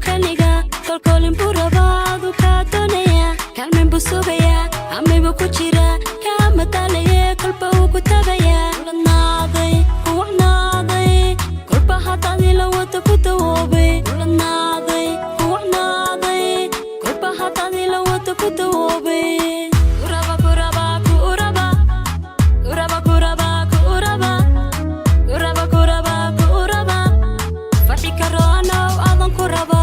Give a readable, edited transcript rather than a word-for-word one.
kaniga kolkolin buu rabaa aduu kaa doonaya kaalmin buu sugaya amibuu ku jira kaa matalaye kolba uu ku tagaya ulanaaday kuwacnaaday kolba hadaadii la wada ku dawoobay ulanaaday kuwacnaaday kolba hadaadii la wada ku dawoobay kuraba